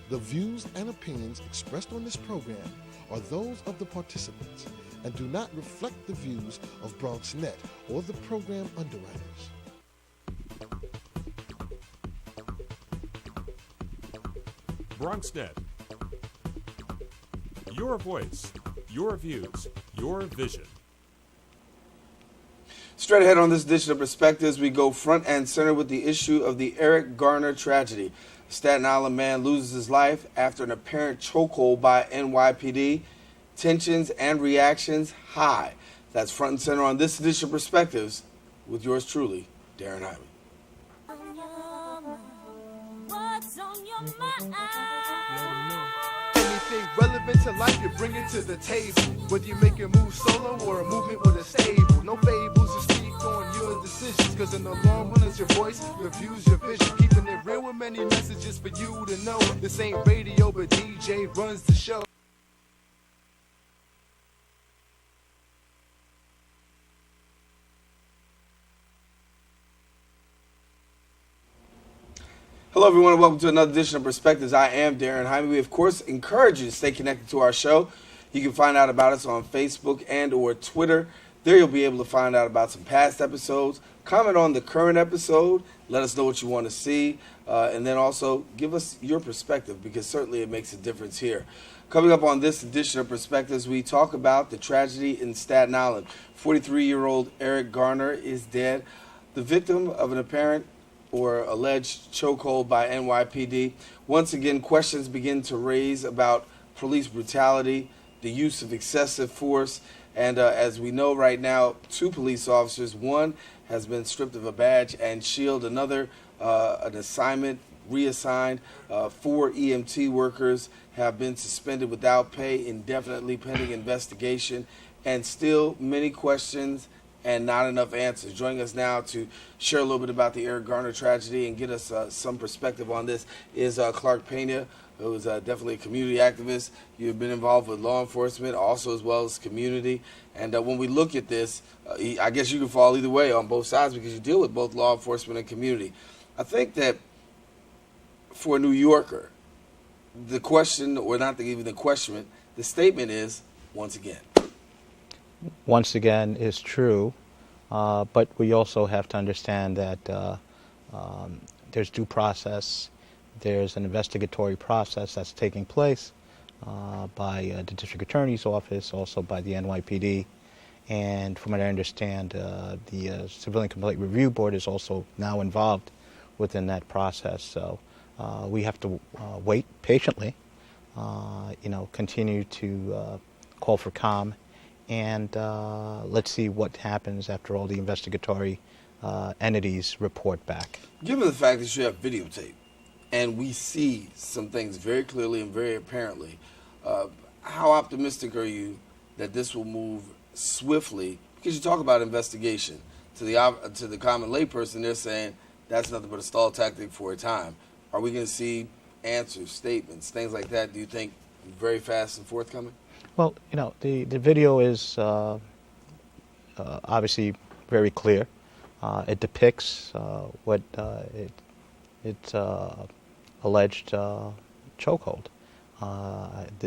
The views and opinions expressed on this program are those of the participants and do not reflect the views of BronxNet or the program underwriters. BronxNet. Your voice, your views, your vision. Straight ahead on this edition of Perspectives, we go front and center with the issue of the Eric Garner tragedy. A Staten Island man loses his life after an apparent chokehold by NYPD. Tensions and reactions high. That's front and center on this edition of Perspectives with yours truly, Darren Hyman. What's on your mind? Anything relevant to life, you bring it to the table. Whether you make a move solo or a movement with a stable. No fables to speak on your decisions. Cause in the long run, it's your voice, your views, your vision. Keeping it real with many messages for you to know. This ain't radio, but DJ runs the show. Hello, everyone, and welcome to another edition of Perspectives. I am Darren Hyman. We, of course, encourage you to stay connected to our show. You can find out about us on Facebook and or Twitter. There you'll be able to find out about some past episodes, comment on the current episode, let us know what you want to see, and then also give us your perspective, because certainly it makes a difference here. Coming up on this edition of Perspectives, we talk about the tragedy in Staten Island. 43-year-old Eric Garner is dead, the victim of an apparent or alleged chokehold by NYPD. Once again, questions begin to raise about police brutality, the use of excessive force, and as we know right now, 2 police officers, one has been stripped of a badge and shield, another an assignment reassigned. 4 EMT workers have been suspended without pay indefinitely pending investigation, and still many questions and not enough answers. Joining us now to share a little bit about the Eric Garner tragedy and get us some perspective on this is Clark Pena, who is definitely a community activist. You've been involved with law enforcement, also as well as community. And when we look at this, I guess you can fall either way on both sides because you deal with both law enforcement and community. I think that for a New Yorker, the question, or not even the question, the statement is, once again. Once again is true, but we also have to understand that there's due process, there's an investigatory process that's taking place by the District Attorney's Office, also by the NYPD, and from what I understand, the Civilian Complaint Review Board is also now involved within that process. So we have to wait patiently, continue to call for calm, and let's see what happens after all the investigatory entities report back. Given the fact that you have videotape, and we see some things very clearly and very apparently, how optimistic are you that this will move swiftly? Because you talk about investigation. To the common layperson, they're saying that's nothing but a stall tactic for a time. Are we going to see answers, statements, things like that, do you think, very fast and forthcoming? Well, the video is obviously very clear. It depicts what it's alleged chokehold.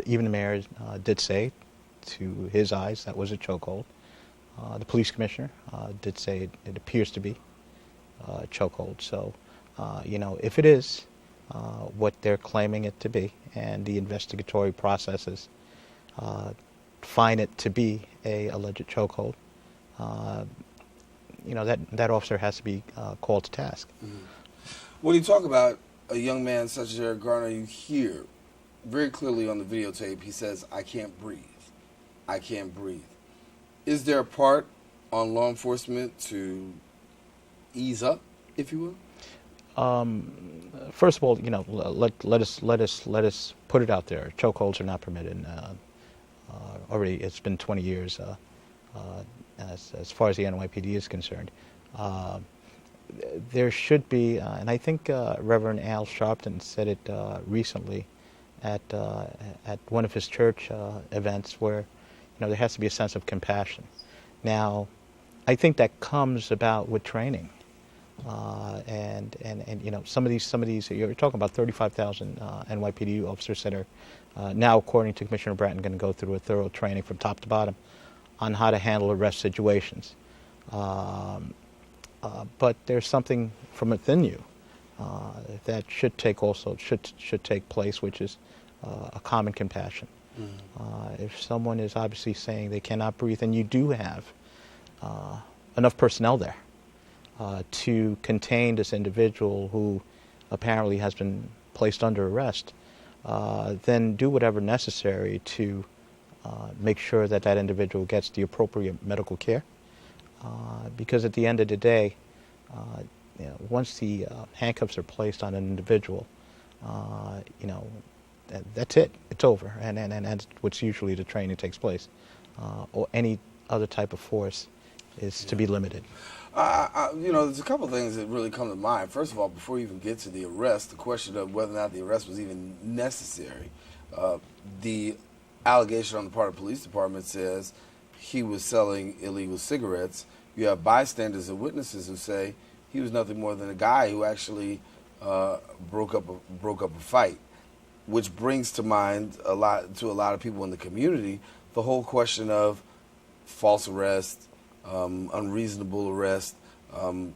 Even the mayor did say, to his eyes, that was a chokehold. The police commissioner did say it appears to be a chokehold. So, if it is what they're claiming it to be, and the investigatory processes find it to be a alleged chokehold, that officer has to be called to task. Mm-hmm. When you talk about a young man such as Eric Garner, you hear very clearly on the videotape, he says, "I can't breathe. I can't breathe." Is there a part on law enforcement to ease up, if you will? First of all, let us put it out there. Chokeholds are not permitted. Already, it's been 20 years as far as the NYPD is concerned. There should be, and I think Reverend Al Sharpton said it recently at one of his church events, where there has to be a sense of compassion. Now, I think that comes about with training. And you know, some of these you're talking about 35,000 NYPD officers that are now, according to Commissioner Bratton, going to go through a thorough training from top to bottom on how to handle arrest situations. But there's something from within you that should take place, which is a common compassion. If someone is obviously saying they cannot breathe, and you do have enough personnel there to contain this individual who apparently has been placed under arrest, then do whatever necessary to make sure that that individual gets the appropriate medical care. Because at the end of the day, you know, once the handcuffs are placed on an individual, you know, that's it. It's over, and that's what's usually the training takes place. Or any other type of force is to be limited. You know, there's a couple of things that really come to mind. First of all, before you even get to the arrest, the question of whether or not the arrest was even necessary. The allegation on the part of the police department says he was selling illegal cigarettes. You have bystanders and witnesses who say he was nothing more than a guy who actually broke up a fight, which brings to mind a lot of people in the community the whole question of false arrest, unreasonable arrest,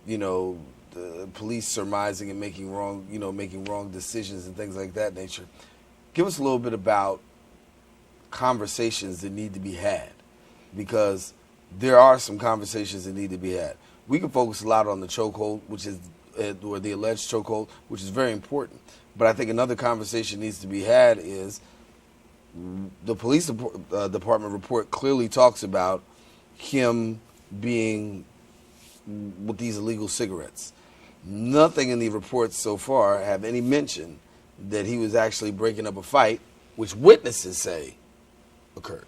you know, the police surmising and making wrong decisions and things like that nature. Give us a little bit about conversations that need to be had, because there are some conversations that need to be had. We can focus a lot on the chokehold, which is, or the alleged chokehold, which is very important. But I think another conversation needs to be had is the police department report clearly talks about him being with these illegal cigarettes. Nothing in the reports so far have any mention that he was actually breaking up a fight, which witnesses say occurred.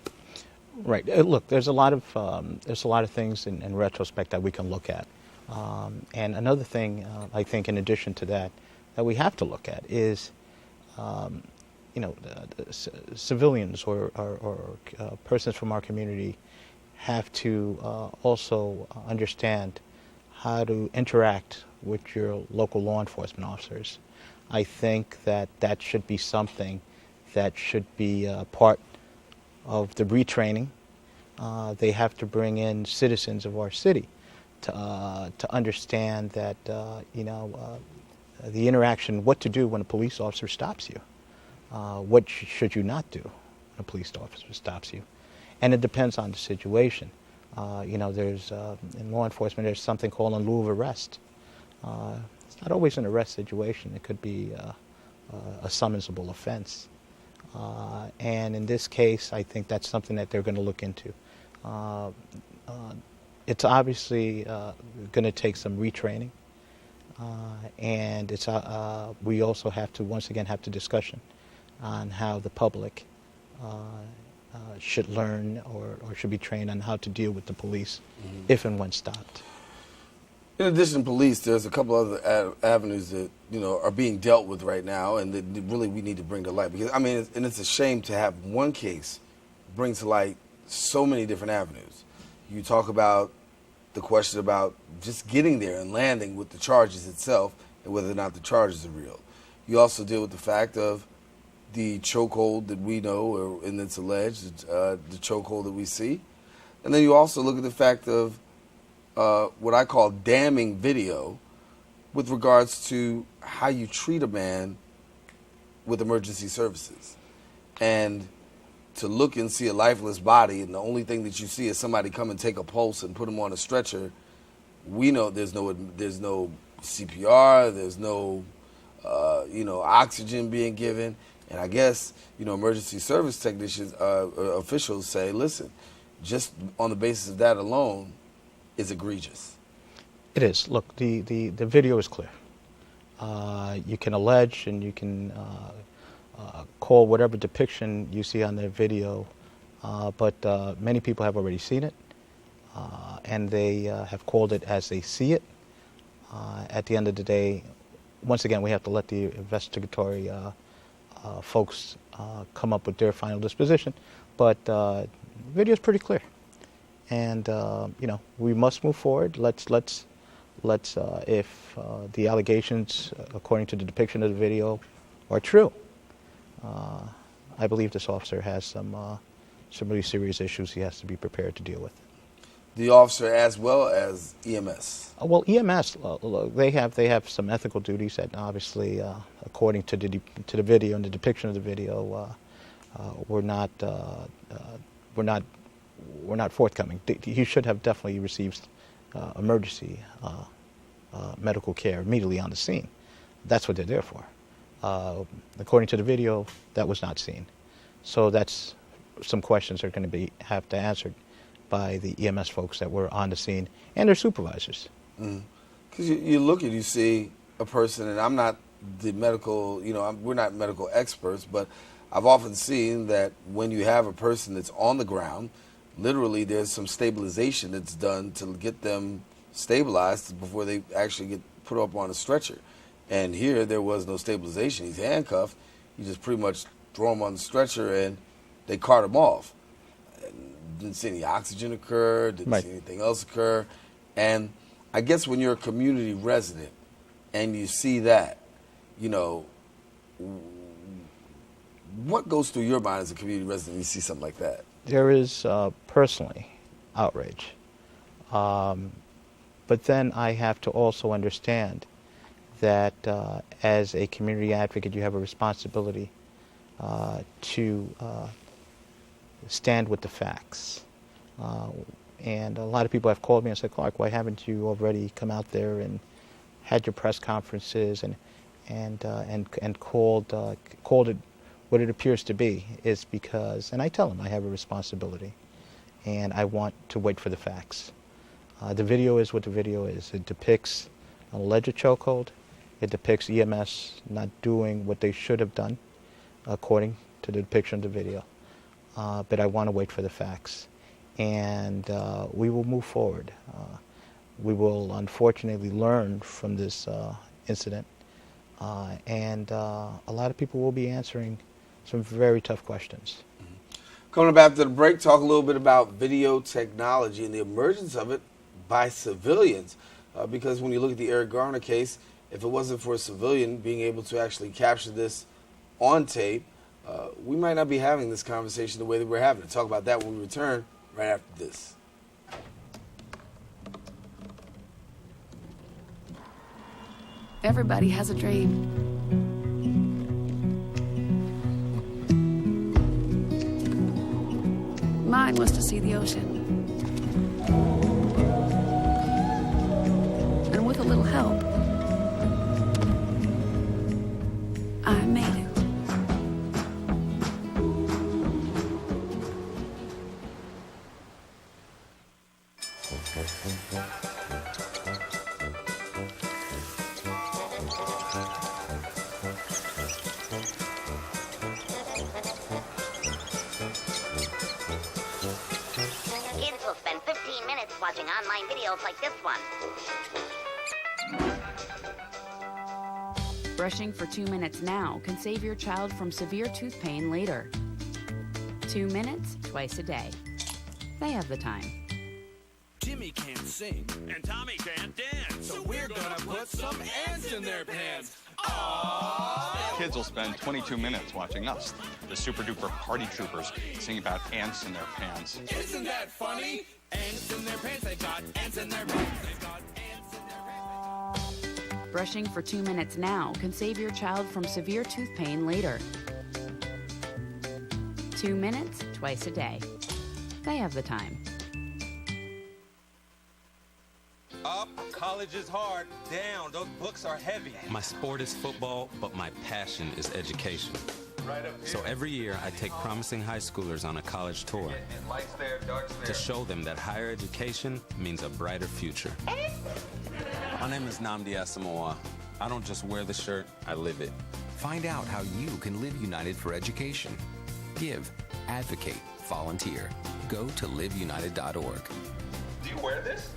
Right. Look, there's a lot of things in retrospect that we can look at, and another thing I think, in addition to that we have to look at is, you know, civilians or persons from our community have to also understand how to interact with your local law enforcement officers. I think that should be something that should be part of the retraining. They have to bring in citizens of our city to understand that, you know, the interaction, what to do when a police officer stops you. What should you not do when a police officer stops you? And it depends on the situation. You know, there's, in law enforcement, there's something called in lieu of arrest. It's not always an arrest situation. It could be a summonsable offense. And in this case, I think that's something that they're going to look into. It's obviously going to take some retraining. And it's we also have to, once again, have the discussion on how the public should learn or should be trained on how to deal with the police if and when stopped. In addition to police, there's a couple other avenues that, you know, are being dealt with right now, and that really we need to bring to light. Because I mean, it's a shame to have one case bring to light so many different avenues. You talk about the question about just getting there and landing with the charges itself and whether or not the charges are real. You also deal with the fact of the chokehold that we know, and it's alleged, the chokehold that we see. And then you also look at the fact of what I call damning video with regards to how you treat a man with emergency services. And to look and see a lifeless body, and the only thing that you see is somebody come and take a pulse and put him on a stretcher, we know there's no CPR, there's no you know, oxygen being given. And I guess, you know, emergency service technicians, officials say, listen, just on the basis of that alone is egregious. It is. Look, the video is clear. You can allege and you can call whatever depiction you see on the video, but many people have already seen it, and they have called it as they see it. At the end of the day, once again, we have to let the investigatory folks come up with their final disposition, but the video is pretty clear. And you know, we must move forward. Let's if the allegations, according to the depiction of the video, are true, I believe this officer has some really serious issues he has to be prepared to deal with. The officer as well as EMS. Well, EMS, they have some ethical duties that obviously, according to the video and the depiction of the video, were not forthcoming. He should have definitely received emergency medical care immediately on the scene. That's what they're there for. According to the video, that was not seen. So that's some questions are going to have to answered by the EMS folks that were on the scene and their supervisors. Because you look and you see a person, and I'm not the medical, we're not medical experts, but I've often seen that when you have a person that's on the ground, literally there's some stabilization that's done to get them stabilized before they actually get put up on a stretcher. And here there was no stabilization. He's handcuffed. You just pretty much throw him on the stretcher and they cart him off. Didn't see any oxygen occur, didn't see anything else occur. And I guess when you're a community resident and you see that, what goes through your mind as a community resident when you see something like that? There is personally outrage. But then I have to also understand that as a community advocate, you have a responsibility to stand with the facts. And a lot of people have called me and said, Clark, why haven't you already come out there and had your press conferences and called it what it appears to be? Is because, and I tell them I have a responsibility and I want to wait for the facts. The video is what the video is. It depicts an alleged chokehold. It depicts EMS not doing what they should have done according to the depiction of the video. But I want to wait for the facts. And we will move forward. We will unfortunately learn from this incident. And a lot of people will be answering some very tough questions. Coming up after the break, talk a little bit about video technology and the emergence of it by civilians. Because when you look at the Eric Garner case, if it wasn't for a civilian being able to actually capture this on tape, we might not be having this conversation the way that we're having it. Talk about that when we return right after this. Everybody has a dream. Mine was to see the ocean. And with a little help, I made it. Kids will spend 15 minutes watching online videos like this one. Brushing for 2 minutes now can save your child from severe tooth pain later. 2 minutes, twice a day. They have the time. Jimmy can't sing, And Tommy can't dance. so we're gonna put some ants in their pants. Kids will spend 22 minutes watching us, the super duper party troopers, sing about ants in their pants. Isn't that funny? Ants in their pants, they got ants in their pants, they got ants in their pants. Brushing for 2 minutes now can save your child from severe tooth pain later. 2 minutes, twice a day. They have the time. Up, college is hard. Down, those books are heavy. My sport is football, but my passion is education. So every year I take promising high schoolers on a college tour to show them that higher education means a brighter future. My name is Nnamdi Asamoah. I don't just wear the shirt, I live it. Find out how you can live United for Education. Give, advocate, volunteer. Go to liveunited.org. Do you wear this?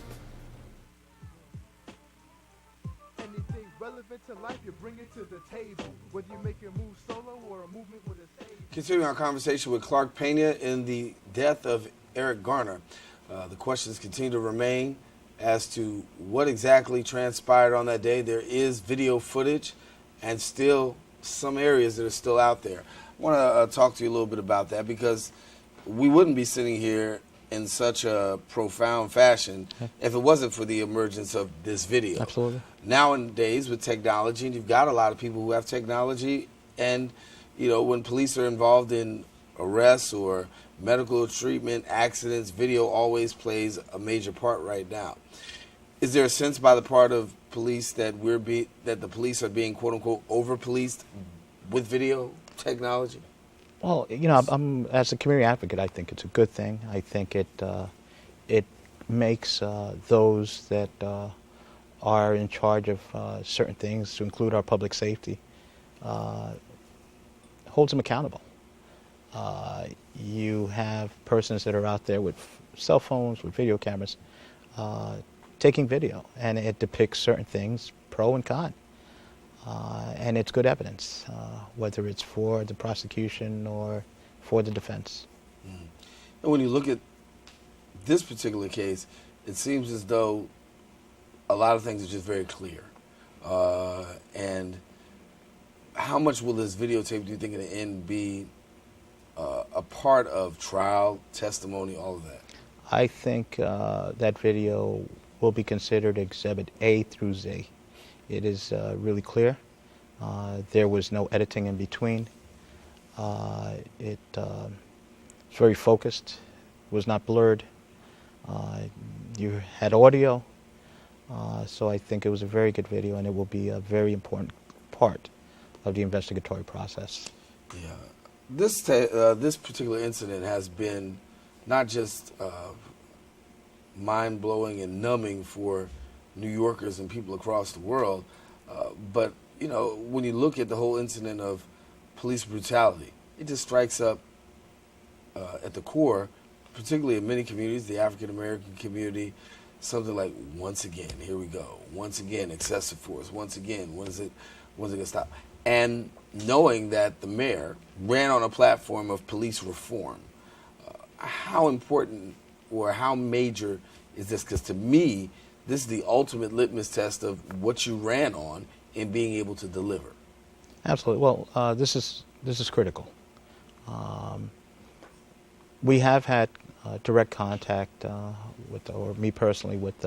Anything relevant to life, you bring it to the table. Whether you make a move solo or a movement with a stable. Continuing our conversation with Clark Pena in the death of Eric Garner. The questions continue to remain. as to what exactly transpired on that day. There is video footage and still some areas that are still out there. I want to talk to you a little bit about that, because we wouldn't be sitting here in such a profound fashion if it wasn't for the emergence of this video. Absolutely. Nowadays, with technology, and you've got a lot of people who have technology, and when police are involved in arrests or medical treatment, accidents, video always plays a major part right now. Is there a sense by the part of police that that the police are being quote unquote over-policed with video technology? Well, I'm as a community advocate, I think it's a good thing. I think it makes those that are in charge of certain things, to include our public safety, holds them accountable. You have persons that are out there with cell phones, with video cameras, taking video, and it depicts certain things, pro and con. And it's good evidence, whether it's for the prosecution or for the defense. And when you look at this particular case, it seems as though a lot of things are just very clear. And how much will this videotape, do you think, in the end be a part of trial, testimony, all of that? I think that video will be considered Exhibit A through Z. It is really clear. There was no editing in between. It's very focused, was not blurred. You had audio, so I think it was a very good video, and it will be a very important part of the investigatory process. Yeah. This particular incident has been not just mind-blowing and numbing for New Yorkers and people across the world, but when you look at the whole incident of police brutality, it just strikes up at the core, particularly in many communities, the African American community, something like, once again, here we go, once again, excessive force, once again, when's it gonna stop? And knowing that the mayor ran on a platform of police reform, how important or how major is this? Because to me, this is the ultimate litmus test of what you ran on in being able to deliver. Absolutely. Well, this is critical. We have had direct contact or me personally, with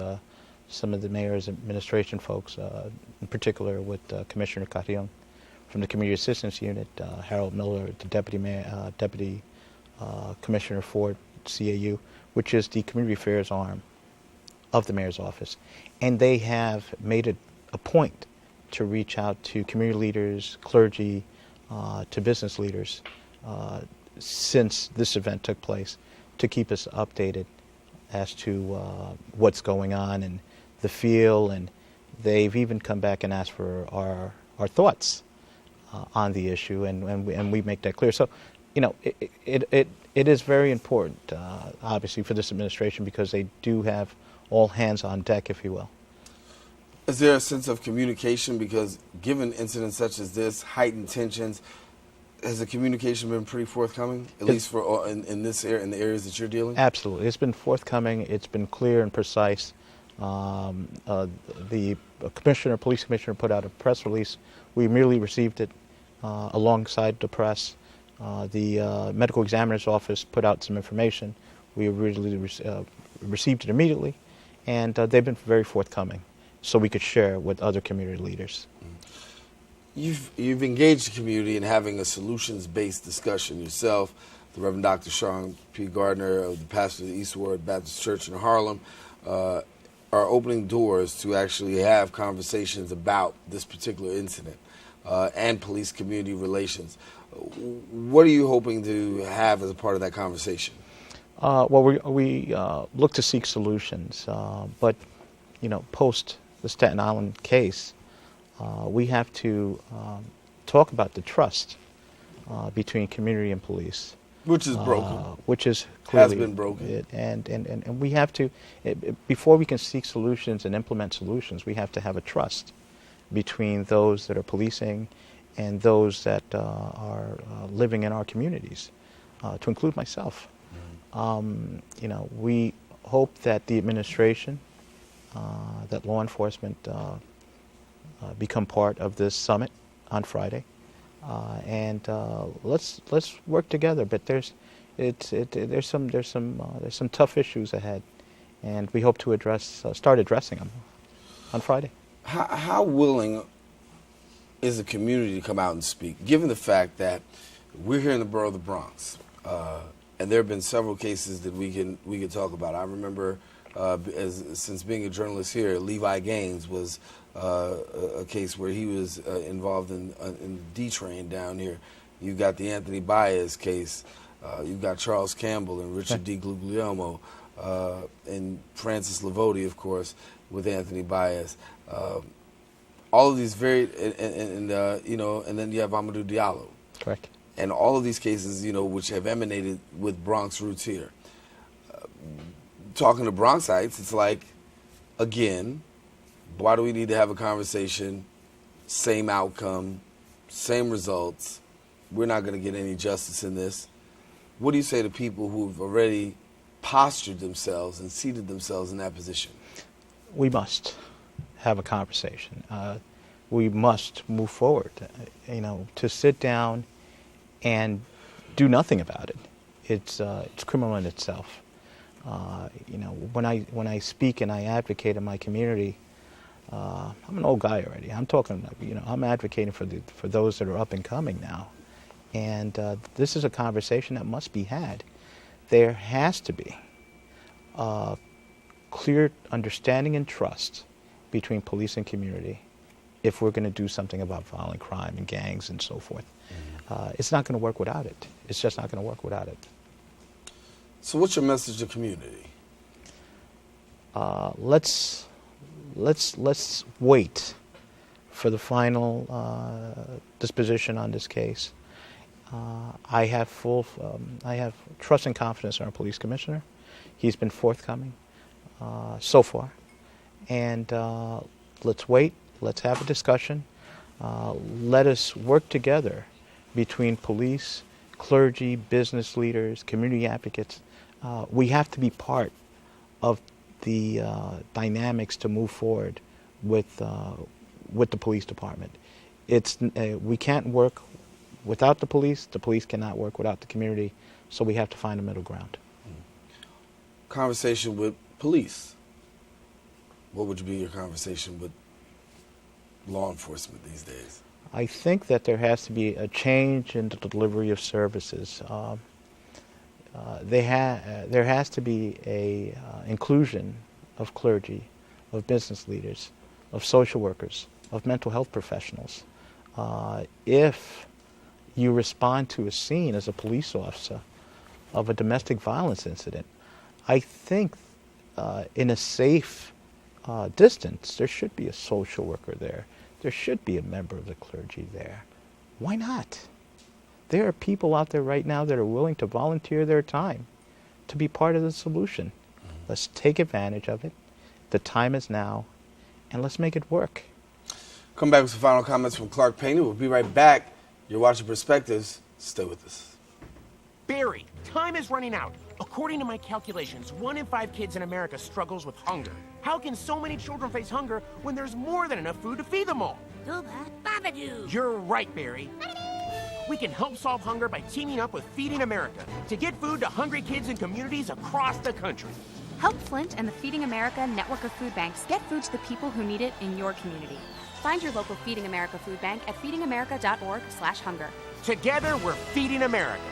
some of the mayor's administration folks, in particular with Commissioner Carrion from the Community Assistance Unit, Harold Miller, the Deputy Commissioner for CAU, which is the community affairs arm of the mayor's office. And they have made it a point to reach out to community leaders, clergy, to business leaders since this event took place, to keep us updated as to what's going on and the feel. And they've even come back and asked for our thoughts on the issue, and we make that clear. So, it is very important, obviously, for this administration, because they do have all hands on deck, if you will. Is there a sense of communication? Because given incidents such as this, heightened tensions, has the communication been pretty forthcoming, at least for in this area, in the areas that you're dealing? Absolutely, it's been forthcoming. It's been clear and precise. The police commissioner, put out a press release. We immediately received it alongside the press. The medical examiner's office put out some information. We really received it immediately, and they've been very forthcoming, so we could share with other community leaders. You've engaged the community in having a solutions-based discussion yourself. The Reverend Dr. Sean P. Gardner, the pastor of the East Ward Baptist Church in Harlem, are opening doors to actually have conversations about this particular incident and police-community relations. What are you hoping to have as a part of that conversation? Well, we look to seek solutions, but post the Staten Island case, we have to talk about the trust between community and police, which is broken, which is clearly has been broken, and we have to, before we can seek solutions and implement solutions, we have to have a trust between those that are policing and those that are living in our communities, to include myself. We hope that the administration that law enforcement become part of this summit on Friday, and let's work together. But there's some tough issues ahead, and we hope to start addressing them on Friday. How willing is the community to come out and speak, given the fact that we're here in the borough of the Bronx, and there have been several cases that we can talk about. I remember, since being a journalist here, Levi Gaines was a case where he was involved in the D train down here. You've got the Anthony Baez case. You've got Charles Campbell and Richard D. Guglielmo, and Francis Lavoti, of course, with Anthony Baez. All of these and then you have Amadou Diallo. Correct. And all of these cases, which have emanated with Bronx roots here. Talking to Bronxites, it's like, again, why do we need to have a conversation? Same outcome, same results. We're not going to get any justice in this. What do you say to people who've already postured themselves and seated themselves in that position? We must have a conversation. We must move forward. To sit down and do nothing about it, it's criminal in itself. When I speak and I advocate in my community, I'm an old guy already. I'm talking, I'm advocating for those that are up and coming now, and this is a conversation that must be had. There has to be clear understanding and trust between police and community if we're going to do something about violent crime and gangs and so forth. It's not going to work without it. It's just not going to work without it. So what's your message to community? Let's wait for the final disposition on this case. I have trust and confidence in our police commissioner. He's been forthcoming so far, and let's wait. Let's have a discussion. Let us work together between police, clergy, business leaders, community advocates. We have to be part of the dynamics to move forward with the police department. We can't work without the police cannot work without the community, so we have to find a middle ground. Conversation with police. What would be your conversation with law enforcement these days? I think that there has to be a change in the delivery of services. There has to be a inclusion of clergy, of business leaders, of social workers, of mental health professionals. If you respond to a scene as a police officer of a domestic violence incident, I think in a safe distance, there should be a social worker there. There should be a member of the clergy there. Why not? There are people out there right now that are willing to volunteer their time to be part of the solution. Let's take advantage of it. The time is now, and let's make it work. Come back with some final comments from Clark Payne. We'll be right back. You're watching Perspectives. Stay with us. Barry, time is running out. According to my calculations, 1 in 5 kids in America struggles with hunger. How can so many children face hunger when there's more than enough food to feed them all? You're right, Barry. We can help solve hunger by teaming up with Feeding America to get food to hungry kids in communities across the country. Help Flint and the Feeding America network of food banks get food to the people who need it in your community. Find your local Feeding America food bank at feedingamerica.org/hunger. Together, we're Feeding America.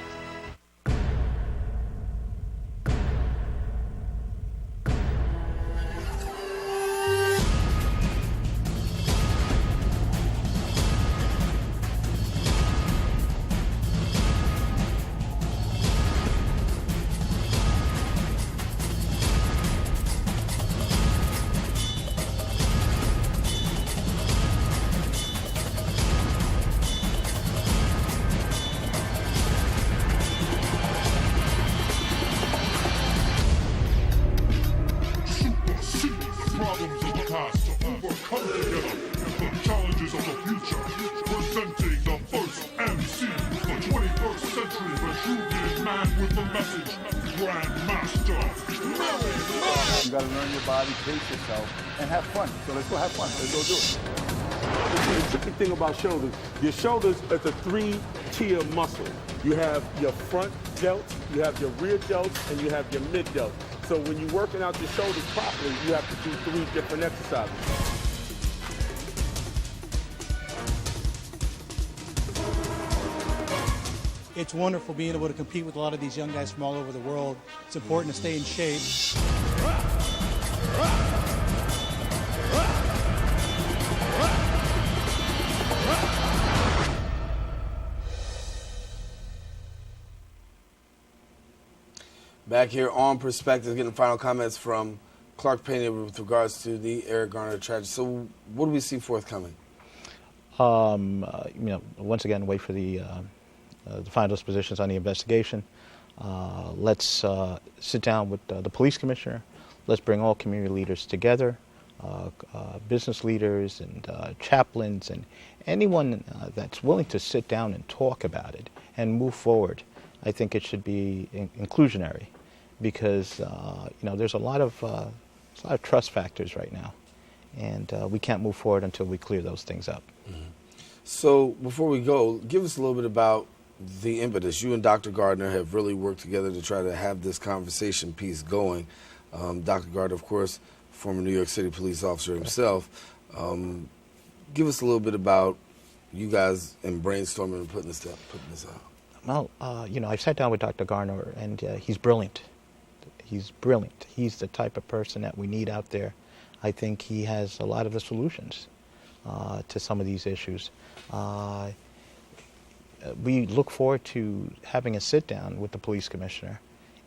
Challenges of the future, presenting the first MC, the 21st century rejuvenated man with the message. Grandmaster, Melon. You gotta learn your body, pace yourself, and have fun. So let's go have fun. Let's go do it. The big thing about shoulders, your shoulders is a 3-tier muscle. You have your front delts, you have your rear delts, and you have your mid delts. So when you're working out your shoulders properly, you have to do 3 different exercises. It's wonderful being able to compete with a lot of these young guys from all over the world. It's important to stay in shape. Back here on Perspective, getting final comments from Clark Pena with regards to the Eric Garner tragedy. So what do we see forthcoming? Once again, wait for the final dispositions on the investigation. Let's sit down with the police commissioner. Let's bring all community leaders together, business leaders and chaplains and anyone that's willing to sit down and talk about it and move forward. I think it should be inclusionary because there's a lot of trust factors right now, and we can't move forward until we clear those things up. Mm-hmm. So before we go, give us a little bit about the impetus. You and Dr. Gardner have really worked together to try to have this conversation piece going. Dr. Gardner, of course, former New York City police officer himself. Give us a little bit about you guys and brainstorming and putting this out. Well, I sat down with Dr. Garner, and he's brilliant. He's brilliant. He's the type of person that we need out there. I think he has a lot of the solutions to some of these issues. We look forward to having a sit-down with the police commissioner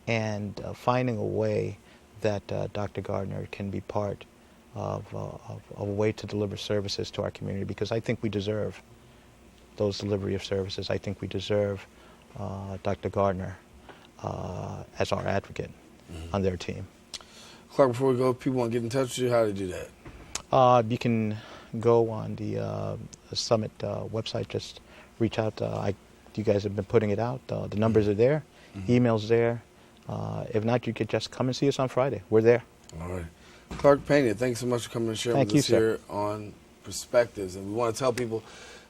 and finding a way that Dr. Gardner can be part of a way to deliver services to our community, because I think we deserve those delivery of services. I think we deserve Dr. Gardner as our advocate on their team. Clark, before we go, if people want to get in touch with you, how do they do that? You can go on the Summit website, just reach out. You guys have been putting it out. The numbers are there, emails there. If not, you could just come and see us on Friday. We're there. All right. Clark Pena, thanks so much for coming and sharing with us here on Perspectives. And we want to tell people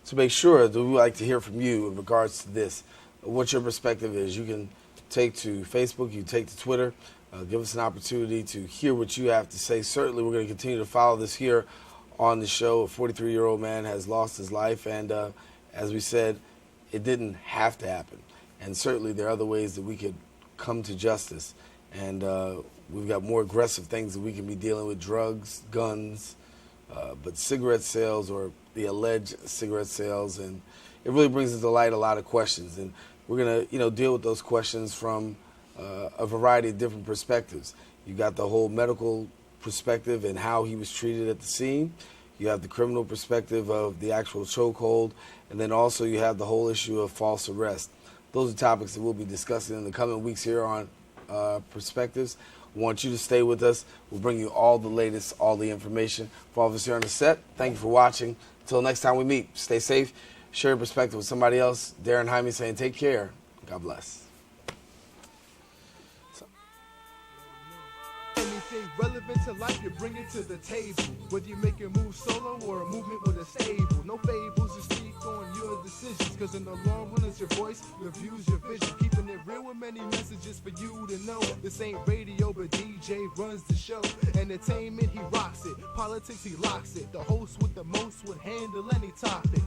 to make sure that we would like to hear from you in regards to this. What your perspective is. You can take to Facebook, you can take to Twitter. Give us an opportunity to hear what you have to say. Certainly, we're going to continue to follow this here on the show. A 43-year-old man has lost his life, and as we said, it didn't have to happen. And certainly, there are other ways that we could come to justice. And we've got more aggressive things that we can be dealing with: drugs, guns, but cigarette sales or the alleged cigarette sales. And it really brings into light a lot of questions. And we're going to, deal with those questions from a variety of different perspectives. You got the whole medical perspective and how he was treated at the scene. You have the criminal perspective of the actual chokehold, and then also you have the whole issue of false arrest. Those are topics that we'll be discussing in the coming weeks here on Perspectives. We want you to stay with us. We'll bring you all the latest, all the information. For all of us here on the set, thank you for watching. Until next time we meet, stay safe, share your perspective with somebody else. Darren Jaime saying take care. God bless. Anything relevant to life, you bring it to the table. Whether you make a move solo or a movement with a stable. No fables to speak on your decisions, cause in the long run it's your voice, your views, your vision. Keeping it real with many messages for you to know. This ain't radio, but DJ runs the show. Entertainment, he rocks it. Politics, he locks it. The host with the most would handle any topic.